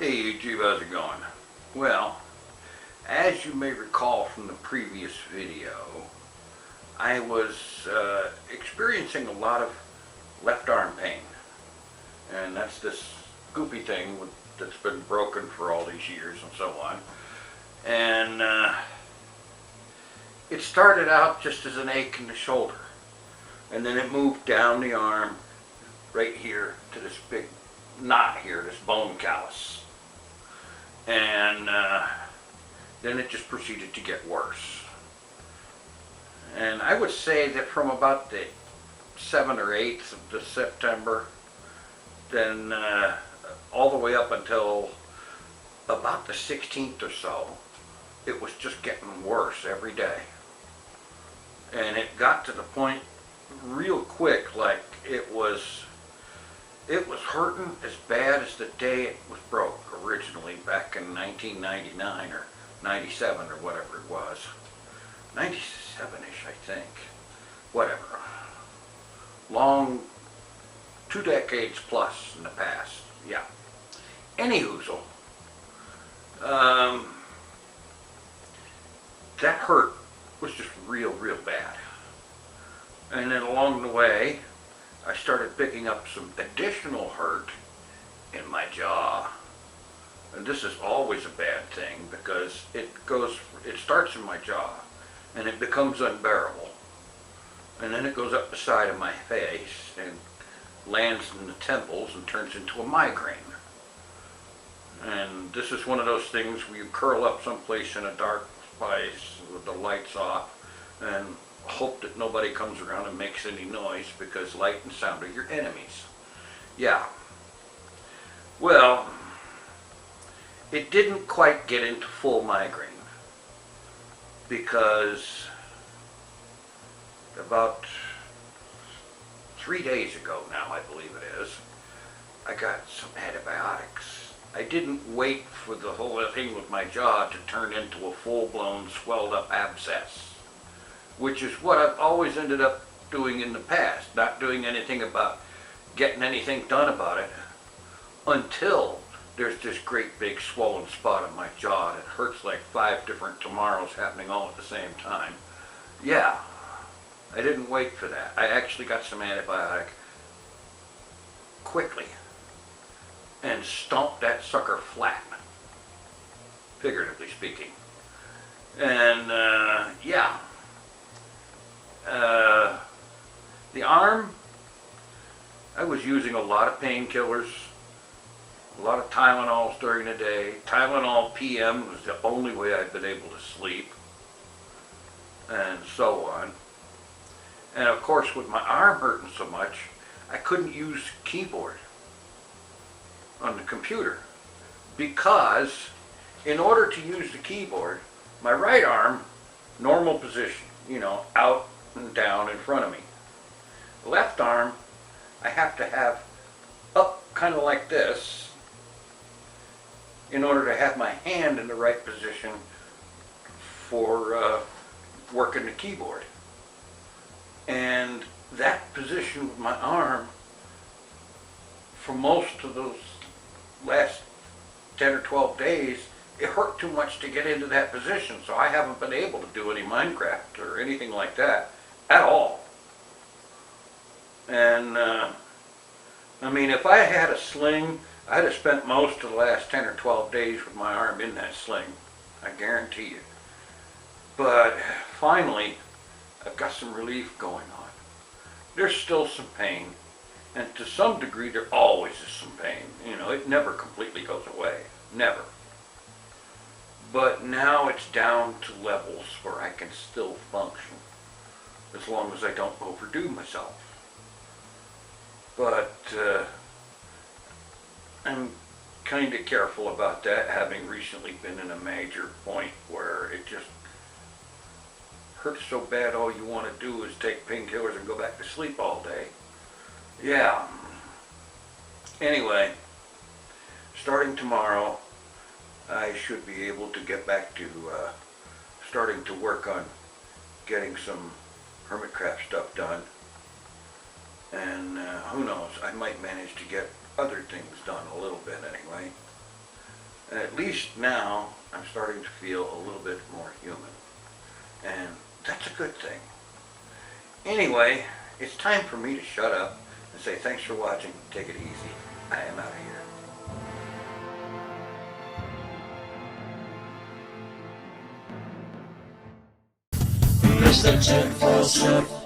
Hey YouTube, how's it going? Well, as you may recall from the previous video, I was experiencing a lot of left arm pain. And that's this goopy thing that's been broken for all these years and so on. And it started out just as an ache in the shoulder. And then it moved down the arm right here to this big knot here, this bone callus. And then it just proceeded to get worse. And I would say that from about the 7th or 8th of September, then all the way up until about the 16th or so, it was just getting worse every day. And it got to the point real quick, like it was hurting as bad as the day it was broke originally back in 1999 or 97 or whatever it was. 97-ish, I think. Whatever. Long, 2 decades plus in the past. Yeah. Anyhoozle. That hurt was just real bad. And then along the way, I started picking up some additional hurt in my jaw. And this is always a bad thing because it starts in my jaw and it becomes unbearable. And then it goes up the side of my face and lands in the temples and turns into a migraine. And this is one of those things where you curl up someplace in a dark place with the lights off and hope that nobody comes around and makes any noise because light and sound are your enemies. Yeah. Well, it didn't quite get into full migraine because about 3 days ago now, I believe it is, I got some antibiotics. I didn't wait for the whole thing with my jaw to turn into a full-blown swelled up abscess, which is what I've always ended up doing in the past, not doing anything about getting anything done about it until there's this great big swollen spot on my jaw that hurts like 5 different tomorrows happening all at the same time. Yeah, I didn't wait for that. I actually got some antibiotic quickly and stomped that sucker flat, figuratively speaking. And yeah. The arm, I was using a lot of painkillers, a lot of Tylenols during the day. Tylenol PM was the only way I'd been able to sleep, and so on. And of course, with my arm hurting so much, I couldn't use keyboard on the computer because in order to use the keyboard, my right arm, normal position, you know, out and down in front of me. Left arm, I have to have up kind of like this in order to have my hand in the right position for working the keyboard. And that position with my arm for most of those last 10 or 12 days, it hurt too much to get into that position, so I haven't been able to do any Minecraft or anything like that at all. And I mean, if I had a sling, I'd have spent most of the last 10 or 12 days with my arm in that sling, I guarantee you. But finally, I've got some relief going on. There's still some pain, and to some degree there always is some pain. You know, it never completely goes away, never. But now it's down to levels where I can still function, as long as I don't overdo myself. But I'm kind of careful about that, having recently been in a major point where it just hurts so bad all you want to do is take painkillers and go back to sleep all day. Yeah. Anyway, starting tomorrow, I should be able to get back to starting to work on getting some Hermitcraft stuff done. And who knows, I might manage to get other things done a little bit anyway. At least now I'm starting to feel a little bit more human. And that's a good thing. Anyway, it's time for me to shut up and say thanks for watching. Take it easy. I am out of here. It's the TinFoilChef.